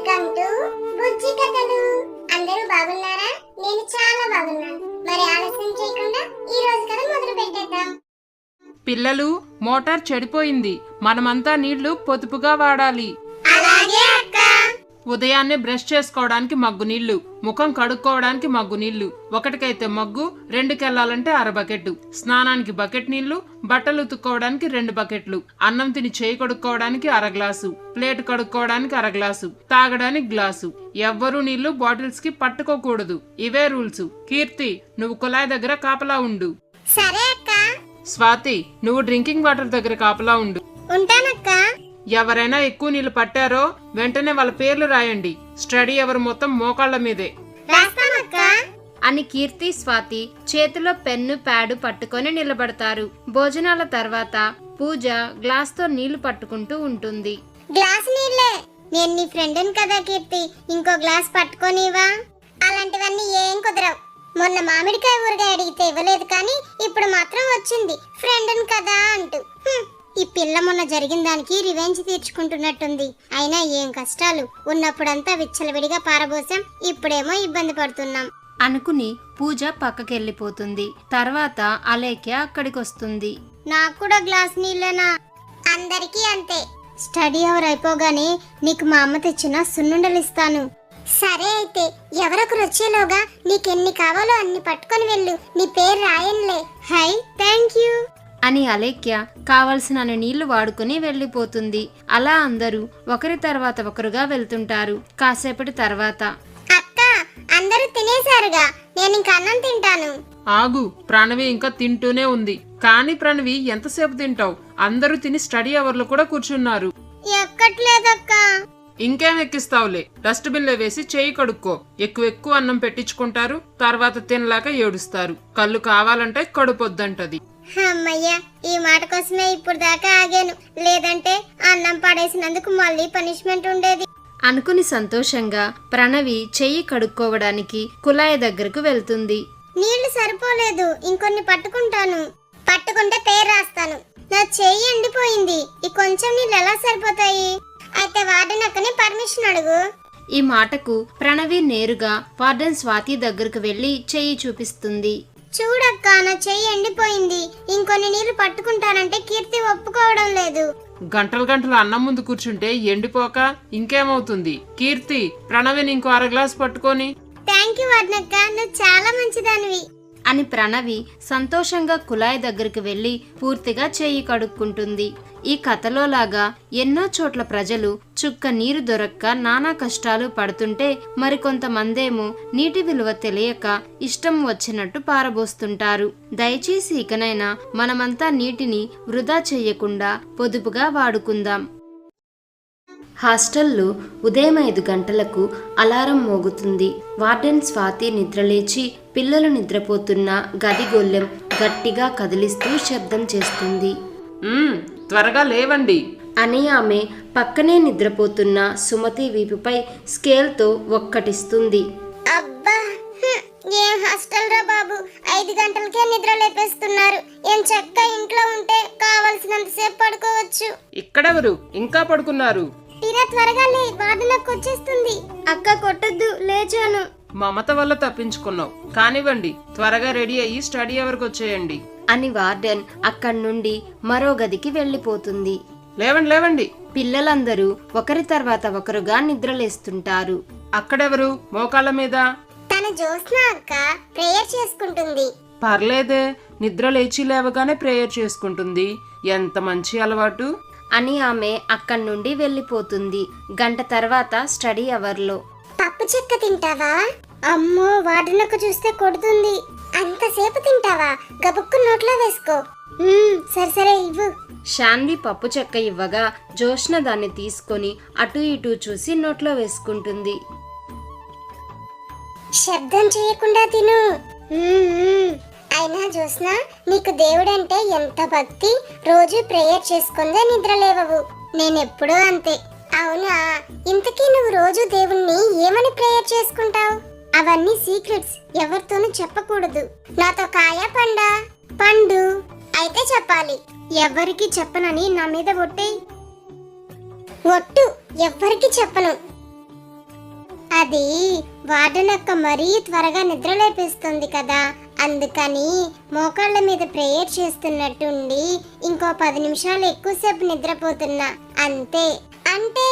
Welcome to బుజ్జి కథలు. అందరూ బాగున్నారా? నేను చాలా బాగున్నాను. మరి ఆలస్యం చేయకుండా ఈ రోజు కథ మొదలు పెట్టేద్దాం. పిల్లలు, మోటార్ చెడిపోయింది. మనమంతా నీళ్లు పొదుపుగా వాడాలి. అలాగే అక్క. ఉదయాన్నే బ్రష్ చేసుకోవడానికి మగ్గు నీళ్లు, ముఖం కడుక్కోవడానికి మగ్గు నీళ్లు, ఒకటికైతే మగ్గు, రెండుకెళ్లాలంటే అర బకెట్, స్నానానికి బకెట్ నీళ్లు, బట్టలు ఉతుక్కోవడానికి 2 బకెట్లు, అన్నం తిని చేయి కడుక్కోవడానికి అర గ్లాసు, ప్లేట్ కడుక్కోవడానికి అర గ్లాసు, తాగడానికి గ్లాసు. ఎవ్వరూ నీళ్లు బాటిల్స్ కి పట్టుకోకూడదు. ఇవే రూల్స్. కీర్తి, నువ్వు కుళాయి దగ్గర కాపలా ఉండు. సరే అక్క. స్వాతి, నువ్వు డ్రింకింగ్ వాటర్ దగ్గర కాపలా ఉండు. ఉంటానక్క. ఎవరైనా ఎక్కువ నీళ్లు పట్టారో వెంటనే వాళ్ళ పేర్లు రాయండి. స్టడీ అవర్ మొత్తం మోకాళ్ల మీదే. రాస్తానక్క అని కీర్తి, స్వాతి చేతిలో పెన్ను ప్యాడు పట్టుకొని నిలబడతారు. భోజనాల తర్వాత పూజ గ్లాస్ తో నీళ్లు పట్టుకుంటూ ఉంటుంది. గ్లాస్ నీళ్ళే. నేను నీ ఫ్రెండ్ని కదా కీర్తి, ఇంకో గ్లాస్ పట్టుకోనివా? అలాంటివన్నీ ఏం కుదరవు. మొన్న మామిడికాయ ఊరగాయ అడిగితే ఇవ్వలేదు, కానీ ఇప్పుడు మాత్రం వచ్చింది ఫ్రెండ్ని కదా అంటూ. ఈ పిల్ల మొన్న జరిగిన దానికి రివెంజ్ తీర్చుకుంటున్నట్టుంది. అయినా ఏం కష్టాలు. ఉన్నప్పుడంతా విచ్చలవిడిగా పారబోసాం, ఇప్పుడేమో ఇబ్బంది పడుతున్నాం అనుకుని పూజ పక్కకెళ్ళిపోతుంది. తర్వాత అలేఖ్య అక్కడికొస్తుంది. నాకు కూడా గ్లాస్ నీళ్ళేనా? అందరికీ అంతే. స్టడీ అవర్ అయిపోగానే నీకు మా అమ్మ తెచ్చిన సున్నుండలు ఇస్తాను. సరే అయితే, ఎవరొకరు వచ్చేలోగా నీకెన్ని కావాలో అన్ని పట్టుకొని వెళ్ళు. నీ పేరు రాయన్లే. హై, థ్యాంక్ యూ అని అలేఖ్య కావలసిన నీళ్లు వాడుకుని వెళ్లిపోతుంది. అలా అందరూ ఒకరి తర్వాత ఒకరుగా వెళ్తుంటారు. కాసేపటి తర్వాత, అక్క, అందరూ తినేశారుగా, నేను ఇంక అన్నం తింటాను. ఆగు, ప్రణవి ఇంకా తింటూనే ఉంది. కానీ ప్రణవి, ఎంతసేపు తింటావు? అందరూ తిని స్టడీ అవర్లో కూడా కూర్చున్నారు. ఎక్కట్లేదక్క. ఇంకేం ఎక్కిస్తావులే. డస్ట్బిన్ లో వేసి చేయి కడుక్కో. ఎక్కువ అన్నం పెట్టించుకుంటారు, తర్వాత తినలేక ఏడుస్తారు. కళ్ళు కావాలంటే కడుపొద్దంటది. అమ్మయ్య, ఈ మాట కోసమే ఇప్పుడు దాకా ఆగాను. లేదంటే అన్నం పడేసినందుకు మళ్ళీ పనిష్మెంట్ ఉండేది అనుకుని సంతోషంగా ప్రణవి చెయ్యి కడుక్కోవడానికి కుళాయి దగ్గరకు వెళ్తుంది. నీళ్లు సరిపోలేదు, ఇంకొన్ని పట్టుకుంటాను. పట్టుకుంటే పేరు రాస్తాను. నా చెయ్యి ఎండిపోయింది. ఈ కొంచెం నీళ్ళు ఎలా సరిపోతాయి? అయితే వార్డెన్ అక్కని పర్మిషన్ అడుగు. ఈ మాటకు ప్రణవి నేరుగా వార్డెన్ స్వాతి దగ్గరకు వెళ్లి చెయ్యి చూపిస్తుంది. చూడక్క, నా చెయ్యి ఎండిపోయింది. ఇంకొన్ని నీళ్లు పట్టుకుంటానంటే కీర్తి ఒప్పుకోవడం లేదు. గంటలు అన్నం ముందు కూర్చుంటే ఎండిపోక ఇంకేమవుతుంది? కీర్తి, ప్రణవిని ఇంకో అర గ్లాస్ పట్టుకొని. థ్యాంక్ యూ వర్ణక్క, నువ్వు చాలా మంచిదానివి అని ప్రణవి సంతోషంగా కుళాయి దగ్గరికి వెళ్లి పూర్తిగా చెయ్యి కడుక్కుంటుంది. ఈ కథలో లాగా ఎన్నో చోట్ల ప్రజలు చుక్క నీరు దొరక్క నానా కష్టాలు పడుతుంటే, మరికొంతమందేమో నీటి విలువ తెలియక ఇష్టం వచ్చినట్టు పారబోస్తుంటారు. దయచేసి ఇకనైనా మనమంతా నీటిని వృధా చెయ్యకుండా పొదుపుగా వాడుకుందాం. హాస్టల్లో ఉదయం 5 గంటలకు అలారం మోగుతుంది. వార్డెన్ స్వాతి నిద్రలేచి పిల్లలు నిద్రపోతున్న గది గొల్లెం గట్టిగా కదిలిస్తూ శబ్దం చేస్తుంది. త్వరగా లేవండి అని ఆమె పక్కనే నిద్రపోతున్న సుమతి వీపుపై స్కేల్తో ఒక్కటిస్తుంది. అబ్బా, ఏం హాస్టల్ రా బాబు, 5 గంటలకే నిద్ర లేపేస్తున్నారు. ఏం చక్క ఇంట్లో ఉంటే కావలసినంతసేపు పడుకోవచ్చు. ఇక్కడెవరు ఇంకా పడుకున్నారు? తీరా త్వరగా లే, వార్డెనకు వచ్చేస్తుంది. అక్క కొట్టొద్దు, లేచాను. మమత వల్ల తప్పించుకున్నావు. కానివ్వండి, త్వరగా రెడీ అయ్యి స్టడీ అవర్కి వచ్చేయండి అని వార్డెన్ అక్కడి నుండి మరో గదికి వెళ్లిపోతుంది. లేవండి. పిల్లలందరూ ఒకరి తర్వాత ఒకరుగా నిద్రలేస్తుంటారు. అక్కడెవరు మోకాళ్ళ మీద? తన జ్యోత్స్న అక్క ప్రేయర్ చేసుకుంటుంది. పర్లేదే, నిద్ర లేచి లేవగానే ప్రేయర్ చేసుకుంటుంది. ఎంత మంచి అలవాటు అని ఆమె అక్కడి నుండి వెళ్లిపోతుంది. గంట తర్వాత స్టడీ అవర్లో, పప్పు చెక్క తింటావా? అమ్మో, వార్డెనకు చూస్తే కొడుతుంది. అంతసేపు తింటావా? గబుక్కు నోట్లో వేసుకో. సరే ఇవ్వు. శాన్వి పప్పు చెక్క ఇవ్వగా జోష్న దాన్ని తీసుకొని అటు ఇటు చూసి నోట్లో వేసుకుంటుంది. శబ్దం చేయకుండా తిను. అయినా జోస్నా, నీకు దేవుడంటే ఎంత భక్తి. రోజు ప్రేయర్ చేసుకుందే నిద్ర లేవవు. నేనెప్పుడూ అంతే. అవునా, ఇంతకీ నువ్వు రోజు దేవుణ్ణి ఏమని ప్రేయర్ చేసుకుంటావు? అవన్నీ సీక్రెట్స్, ఎవరితోనూ చెప్పకూడదు. నాతో కాయ పండా? పండు అయితే చెప్పాలి. ఎవరికి చెప్పనని నా మీద ఒట్టేయ్. ఒట్టు, ఎవ్వరికి చెప్పను. అది వార్డెనక్క మరీ త్వరగా నిద్ర లేపేస్తుంది కదా, అందుకని మోకాళ్ళ మీద ప్రేయర్ చేస్తున్నట్టుండి ఇంకో 10 నిమిషాలు ఎక్కువసేపు నిద్రపోతున్నా అంతే. అంటే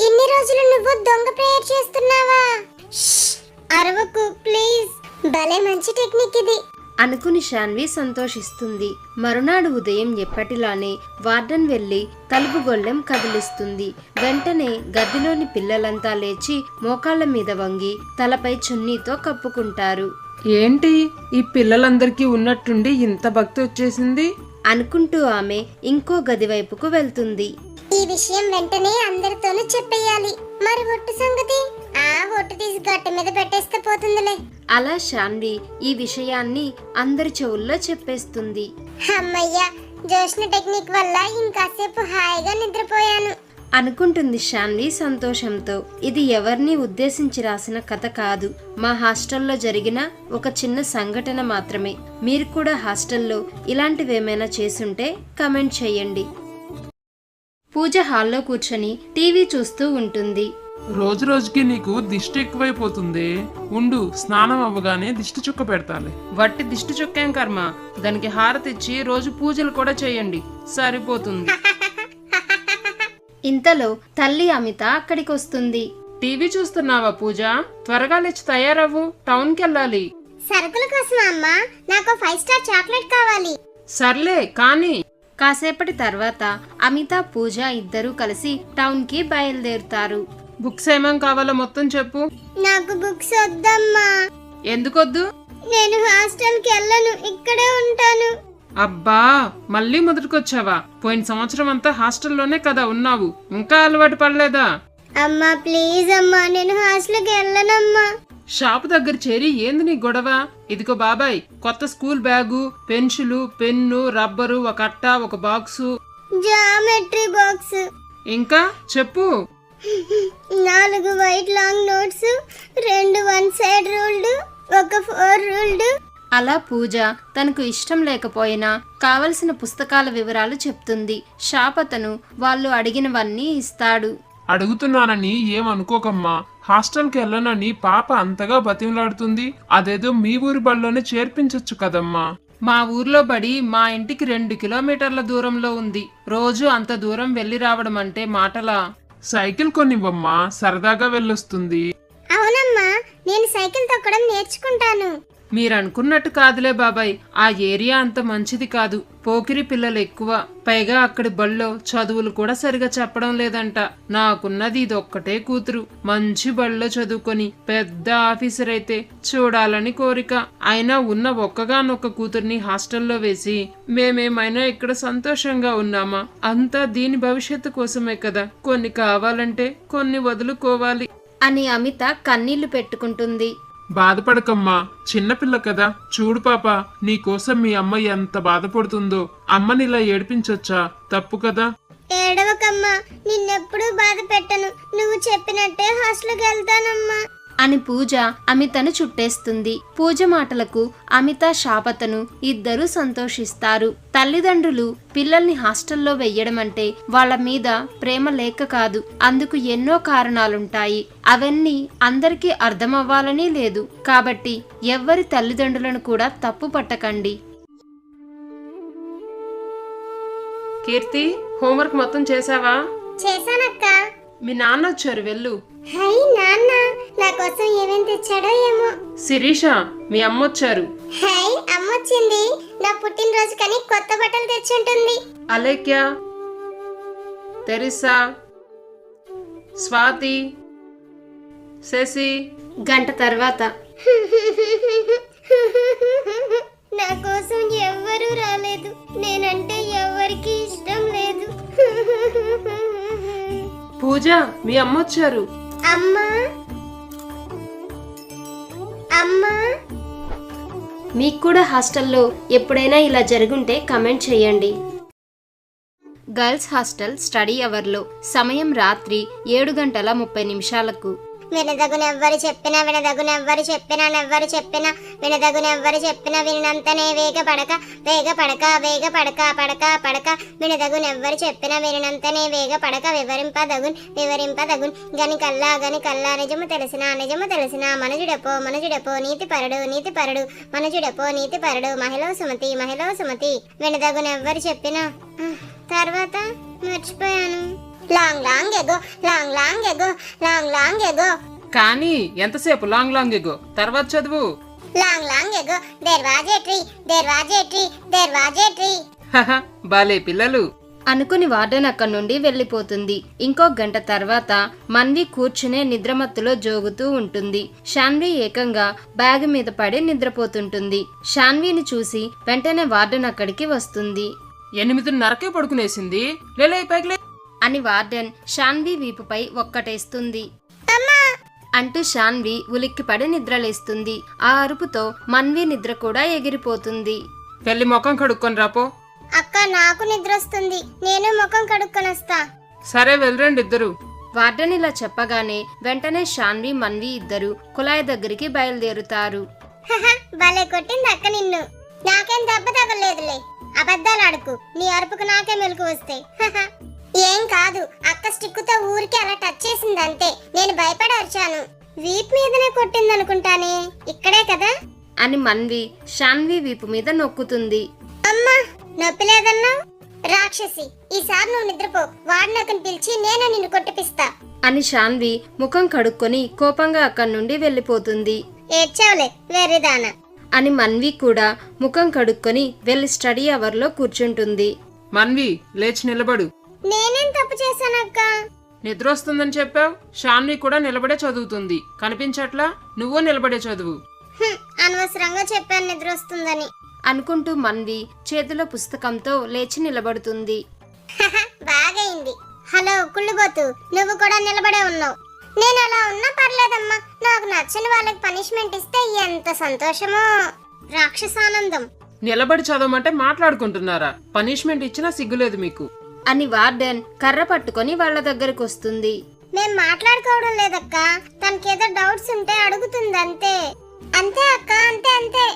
ఇన్ని రోజులు నువ్వు దొంగ ప్రేయర్ చేస్తున్నావా? షష్, అరవకు ప్లీజ్. భలే మంచి టెక్నిక్ ఇది అనుకుని శాన్వి సంతోషిస్తుంది. మరునాడు ఉదయం ఎప్పటిలానే వార్డెన్ వెళ్లి తలుపు గొళ్ళెం కదిలిస్తుంది. వెంటనే గదిలోని పిల్లలంతా లేచి మోకాళ్ళ మీద వంగి తలపై చున్నీతో కప్పుకుంటారు. ఏంటి ఈ పిల్లలందరికీ ఉన్నట్టుండి ఇంత భక్తి వచ్చేసింది అనుకుంటూ ఆమె ఇంకో గది వైపుకు వెళ్తుంది. ఈ విషయం వెంటనే అందరితోనూ చెప్పేయాలి. మరి ఒట్టు సంగతి? ఒట్టు తీసి గట్ట మీద పెట్టేస్తే పోతుందిలే. అలా శాన్వి ఈ విషయాన్ని అందరి చెవుల్లో చెప్పేస్తుంది. అమ్మయ్యా, జోష్న టెక్నిక్ వల్ల ఇంకాసేపు హాయిగా నిద్రపోయాను అనుకుంటుంది శాన్వి సంతోషంతో. ఇది ఎవరిని ఉద్దేశించి రాసిన కథ కాదు, మా హాస్టల్లో జరిగిన ఒక చిన్న సంఘటన మాత్రమే. మీరు కూడా హాస్టల్లో ఇలాంటివేమైనా చేసుంటే కమెంట్ చేయండి. పూజ హాల్లో కూర్చొని టీవీ చూస్తూ ఉంటుంది. రోజు రోజుకి నీకు దిష్టి ఎక్కువైపోతుంది. ఉండు, స్నానం అవ్వగానే దిష్టి చుక్క పెడతాలే. వట్టి దిష్టి చుక్కేం కర్మ, దానికి హారతిచ్చి రోజు పూజలు కూడా చేయండి, సరిపోతుంది. ఇంతలో తల్లి అమిత అక్కడికొస్తుంది. టీవీ చూస్తున్నావా పూజ? త్వరగా లేచి తయారవ్వు, టౌన్కి వెళ్ళాలి. సరుకుల కోసం అమ్మా, నాకు 5 స్టార్ చాక్లెట్ కావాలి. సర్లే కానీ. కాసేపటి తర్వాత అమిత పూజ ఇద్దరూ కలిసి టౌన్ కి బయలుదేరుతారు. బుక్స్ ఏమేం కావాలో మొత్తం చెప్పు. నాకు బుక్స్ వద్దమ్మా. ఎందుకొద్దు? నేను హాస్టల్కి వెళ్ళను, ఇక్కడే ఉంటాను. అబ్బా, మళ్ళీ మొదటికొచ్చావా? పోయిన సంవత్సరం అంతా హాస్టల్లోనే కదా ఉన్నావు, ఇంకా అలవాటు పడలేదా? అమ్మా ప్లీజ్ అమ్మా, నేను హాస్టల్కి వెళ్ళనమ్మా. షాపు దగ్గర చేరి ఏంది నీ గొడవ? ఇదిగో బాబాయ్, కొత్త school bag, pencil, pen, rubber, ఒక అట్ట, ఒక బాక్సు, జామెట్రీ బాక్స్, ఇంకా చెప్పు. 4 white long notes, 2 1 side ruled, ఒక 4 రూల్డ్. అలా పూజ తనకు ఇష్టం లేకపోయినా కావలసిన పుస్తకాల వివరాలు చెప్తుంది. షాప్ అతను వాళ్ళు అడిగినవన్నీ ఇస్తాడు. అడుగుతున్నానని ఏమనుకోకమ్మా, హాస్టల్కి వెళ్ళనని పాప అంతగా బతిమలాడుతుంది. అదేదో మీ ఊరి బడిలోనే చేర్పించొచ్చు కదమ్మా. మా ఊర్లో బడి మా ఇంటికి 2 కిలోమీటర్ల దూరంలో ఉంది. రోజు అంత దూరం వెళ్లి రావడం అంటే మాటలా? సైకిల్ కొనివ్వమ్మా, సరదాగా వెళ్ళొస్తుంది. అవునమ్మా, నేను సైకిల్ తొక్కడం నేర్చుకుంటాను. మీరనుకున్నట్టు కాదులే బాబాయ్, ఆ ఏరియా అంత మంచిది కాదు. పోకిరి పిల్లలు ఎక్కువ. పైగా అక్కడి బళ్ళో చదువులు కూడా సరిగా చెప్పడం లేదంట. నాకున్నది ఇదొక్కటే కూతురు. మంచి బళ్ళో చదువుకొని పెద్ద ఆఫీసర్ అయితే చూడాలని కోరిక. అయినా ఉన్న ఒక్కగానొక్క కూతుర్ని హాస్టల్లో వేసి మేమేమైనా ఇక్కడ సంతోషంగా ఉన్నామా? అంతా దీని భవిష్యత్తు కోసమే కదా. కొన్ని కావాలంటే కొన్ని వదులుకోవాలి అని అమిత కన్నీళ్లు పెట్టుకుంటుంది. బాధపడకమ్మా, చిన్నపిల్ల కదా. చూడు పాప, నీకోసం మీ అమ్మ ఎంత బాధపడుతుందో. అమ్మనిలా ఏడిపించొచ్చా? తప్పు కదా. ఏడవకమ్మా, నిన్నెప్పుడూ బాధ పెట్టను. నువ్వు చెప్పినట్టే హాస్టల్కి వెళ్తానమ్మా అని పూజ అమితను చుట్టేస్తుంది. పూజ మాటలకు అమిత షాపతను ఇద్దరూ సంతోషిస్తారు. తల్లిదండ్రులు పిల్లల్ని హాస్టల్లో వెయ్యడం అంటే వాళ్ళ మీద ప్రేమ లేక కాదు, అందుకు ఎన్నో కారణాలుంటాయి. అవన్నీ అందరికీ అర్థమవ్వాలని లేదు. కాబట్టి ఎవ్వరి తల్లిదండ్రులను కూడా తప్పు పట్టకండి. కీర్తి, హోంవర్క్ మొత్తం చేసావా? చేశానక్క. మీ నాన్న వచ్చారు, వెళ్ళు. హై నాన్న, నా కోసం ఏమేం తెచ్చాడో ఏమో. శిరీష, మీ అమ్మ వచ్చారు. హై, అమ్మొచ్చింది. నా పుట్టినరోజు కని కొత్త బట్టలు తెచ్చుంటుంది. అలేఖ్య, తెరిసా, స్వాతి, శశి. గంట తర్వాత నా కోసం ఎవ్వరూ రాలేదు. నేనంటే ఎవ్వరికి ఇష్టం లేదు. పూజ, మీ అమ్మ వచ్చారు. అమ్మా, అమ్మా. మీకు కూడా హాస్టల్లో ఎప్పుడైనా ఇలా జరుగుంటే కమెంట్ చేయండి. గర్ల్స్ హాస్టల్ స్టడీ అవర్లో సమయం రాత్రి 7:30 నిమిషాలకు. వినదగునెవ్వరు చెప్పినా వినదగునెవ్వరు చెప్పినా నెవ్వరు చెప్పినా వినదగునెవ్వరు చెప్పినా వినంతనే వేగపడక వేగపడక వేగపడక పడక పడక వినదగునెవ్వరు చెప్పినా వినంతనే వేగపడక వివరింపదగున్ గని కల్లా నిజము తెలిసిన మనుజుడపో నీతిపరుడు మహిళ సుమతి వినదగునెవ్వరు చెప్పినా తర్వాత మర్చిపోయాను. లాంగ్ ఎగో కానీ ఎంతసేపు లాంగ్ ఎగో తర్వాత చదువు. Long ago there was a tree. హహ, బాలే పిల్లలు. అనుకుని వార్డెన్ అక్కడి నుండి వెళ్లిపోతుంది. ఇంకో గంట తర్వాత మన్వి కూర్చునే నిద్రమత్తులో జోగుతూ ఉంటుంది. షాన్వి ఏకంగా బ్యాగ్ మీద పడి నిద్రపోతుంటుంది. షాన్విని చూసి వెంటనే వార్డెన్ అక్కడికి వస్తుంది. 8:30కే పడుకునేసింది, లేలే పైకి లే అని వార్డెన్ షాన్వి వీపుపై ఒక్కటేస్తుంది. అంటూ షాన్వి ఉలిక్కిపడి నిద్రలేస్తుంది. ఆ అరుపుతో మన్వి నిద్ర కూడా ఎగిరిపోతుంది. వెళ్ళి ముఖం కడుక్కొని రాపో. అక్క నాకు నిద్ర వస్తుంది, నేను ముఖం కడుక్కొని వస్తా. సరే వెళ్ళరండి ఇద్దరు. వార్డెన్ ఇలా చెప్పగానే వెంటనే షాన్వి మన్వి ఇద్దరు కుళాయి దగ్గరికి బయలుదేరుతారు. భలే కొట్టింది అక్క నిన్ను. నాకేం దెబ్బ తగలేదులే, అబద్ధాలు ఆడుకు. నీ అరుపుకు నాకే మెలకు వస్తాయి. ఏం కాదు, అక్క స్టిక్కుతో ఊరికి అలా టచ్ చేసింది అంతే. నేను భయపడి అరిచాను. వీపు మీదనే కొట్టింది అనుకుంటానే, ఇక్కడే కదా అని మన్వి షాన్వి వీపు మీద నొక్కుతుంది. అమ్మా నొప్పి లేదన్నా? రాక్షసి, ఈసారి నువ్వు నిద్రపో. వాడినక్కని పిలిచి నేను నిన్ను కొట్టిపిస్తా అని షాన్వి ముఖం కడుక్కొని కోపంగా అక్కడి నుండి వెళ్లిపోతుంది. ఏడ్చావులే వేరేదానా అని మన్వి కూడా ముఖం కడుక్కొని వెళ్లి స్టడీ అవర్లో కూర్చుంటుంది. మన్వి లేచి నిలబడు. నేనేం తప్పు చేశానక్క? నిద్ర వస్తుందని చెప్పావు. షాన్వి కూడా నిలబడే చదువుతుంది, కనిపించట్లా? నువ్వు నిలబడే చదువు. అనవసరంగా చెప్పాను నిద్ర వస్తుందని అనుకుంటూ మన్వి చేతిలో పుస్తకంతో లేచి నిలబడుతుంది. బాగైంది. హలో కుళ్ళుబోతు, నువ్వు కూడా నిలబడే ఉన్నావు. నేను అలా ఉన్నా పర్లేదమ్మా. నాకు నచ్చని వాళ్ళకి పనిష్మెంట్ ఇస్తే ఎంత సంతోషమో. రాక్షసానందం. నిలబడి చదవమంటే మాట్లాడుకుంటున్నారా? పనిష్మెంట్ ఇచ్చినా సిగ్గులేదు మీకు అని వార్డెన్ కర్ర పట్టుకొని వాళ్ళ దగ్గరకు వస్తుంది. మేం మాట్లాడుకోవడం లేదక్క, తనకేదో డౌట్స్ ఉంటే అడుగుతుంది అంతే. అంతే అక్క, అంతే.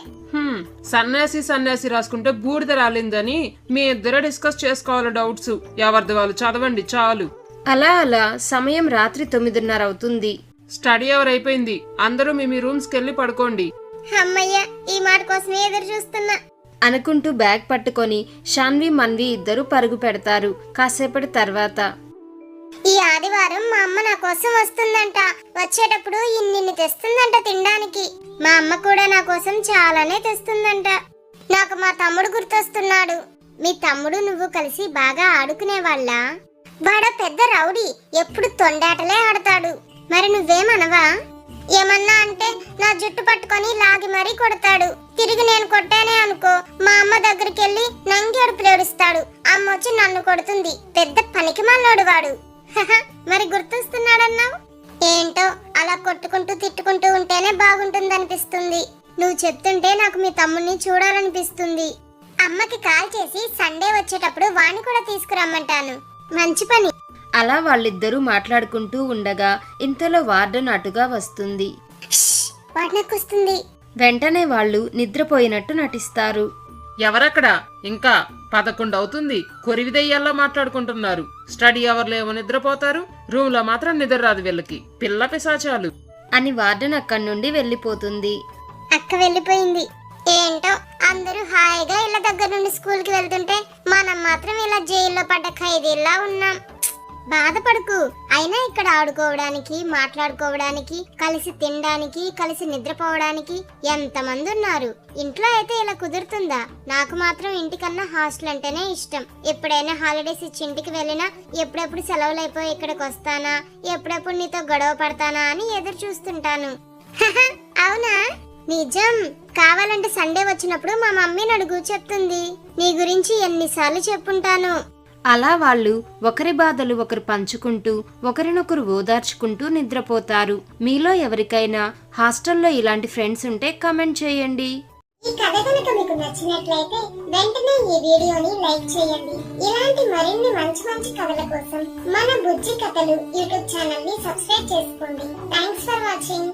సన్యాసి రాసుకుంటే బూడిద రాలిందని మీ ఇద్దరే డిస్కస్ చేసుకోవాలి డౌట్స్. ఎవరిది వాళ్ళు చదవండి చాలు. అలా సమయం రాత్రి 9:30 అవుతుంది. స్టడీ అవర్ అయిపోయింది, అందరూ మీ రూమ్స్కి వెళ్ళి పడుకోండి. అమ్మయ్య, ఈ మాట కోసమే ఎదురు చూస్తున్నా అనుకుంటూ బ్యాగ్ పట్టుకొని షాన్వి మన్వి ఇద్దరు పరుగు పెడతారు. కాసేపటి తర్వాత ఈ ఆదివారం మా అమ్మ నా కోసం వస్తుందంట. వచ్చేటప్పుడు ఇన్ని తెస్తుందంట తినడానికి. మా అమ్మ కూడా నా కోసం చాలానే తెస్తుందంట. నాకు మా తమ్ముడు గుర్తొస్తున్నాడు. మీ తమ్ముడు నువ్వు కలిసి బాగా ఆడుకునేవాళ్ళ? వాడు పెద్ద రౌడీ, ఎప్పుడు తొండాటలే ఆడతాడు. మరి నువ్వేమనవా? ఏమన్నా అంటే నా జుట్టు పట్టుకొని లాగి మరీ కొడతాడు. తిరిగి నేను కొట్టానే అనుకో, మా అమ్మ దగ్గరికి వెళ్ళి నంగేడుపులు ఏడుస్తాడు. అమ్మ వచ్చి నన్ను కొడుతుంది. పెద్ద పనికి మల్లోడు వాడు. మరి గుర్తొస్తున్నాడన్నావు? ఏంటో అలా కొట్టుకుంటూ తిట్టుకుంటూ ఉంటేనే బాగుంటుందనిపిస్తుంది. నువ్వు చెప్తుంటే నాకు మీ తమ్ముడిని చూడాలనిపిస్తుంది. అమ్మకి కాల్ చేసి సండే వచ్చేటప్పుడు వాణ్ణి కూడా తీసుకురమ్మంటాను. మంచి పని. అలా వాళ్ళిద్దరూ మాట్లాడుకుంటూ ఉండగా ఇంతలో వార్డెన్ అటుగా వస్తుంది. వాడినొస్తుంది. వెంటనే వాళ్ళు నిద్రపోయినట్టు నటిస్తారు. ఎవరక్కడ? ఇంకా 11 అవుతుంది. కొరివిదయ్యాల్లో మాట్లాడుకుంటున్నారు. స్టడీ అవర్లో ఏమో నిద్రపోతారు, రూమ్ లో మాత్రం నిద్ర రాదు వీళ్ళకి. పిల్ల పిశాచాలు అని వార్డెన్ అక్కడి నుండి వెళ్లిపోతుంది. అక్క వెళ్ళిపోయింది. ఏంటో అందరూ హాయిగా ఇళ్ళ దగ్గర నుండి స్కూల్ కి వెళ్తుంటే మనం మాత్రం ఇలా జైల్లో పడ్డ ఖైదీల్లా ఉన్నాం. బాధపడుకు. అయినా ఇక్కడ ఆడుకోవడానికి, మాట్లాడుకోవడానికి, కలిసి తినడానికి, కలిసి నిద్రపోవడానికి ఎంతమంది ఉన్నారు. ఇంట్లో అయితే ఇలా కుదురుతుందా? నాకు మాత్రం ఇంటికన్నా హాస్టల్ అంటేనే ఇష్టం. ఎప్పుడైనా హాలిడేస్ ఇచ్చి ఇంటికి వెళ్ళినా ఎప్పుడెప్పుడు సెలవులు అయిపోయి ఇక్కడికి వస్తానా, ఎప్పుడెప్పుడు నీతో గొడవ పడతానా అని ఎదురు చూస్తుంటాను. అవునా? నిజం. కావాలంటే సండే వచ్చినప్పుడు మా మమ్మీని అడుగు, చెప్తుంది. నీ గురించి ఎన్నిసార్లు చెప్పుంటాను. అలా వాళ్ళు ఒకరి బాధలు ఒకరు పంచుకుంటూ ఒకరినొకరు ఓదార్చుకుంటూ నిద్రపోతారు. మీలో ఎవరికైనా హాస్టల్లో ఇలాంటి ఫ్రెండ్స్ ఉంటే కామెంట్ చేయండి. ఈ కథ కనుక మీకు నచ్చినట్లయితే వెంటనే ఈ వీడియోని లైక్ చేయండి. ఇలాంటి మరిన్ని మంచి మంచి కథల కోసం మన బుజ్జి కథలు యూట్యూబ్ ఛానల్ ని సబ్స్క్రైబ్ చేసుకోండి. Thanks for watching.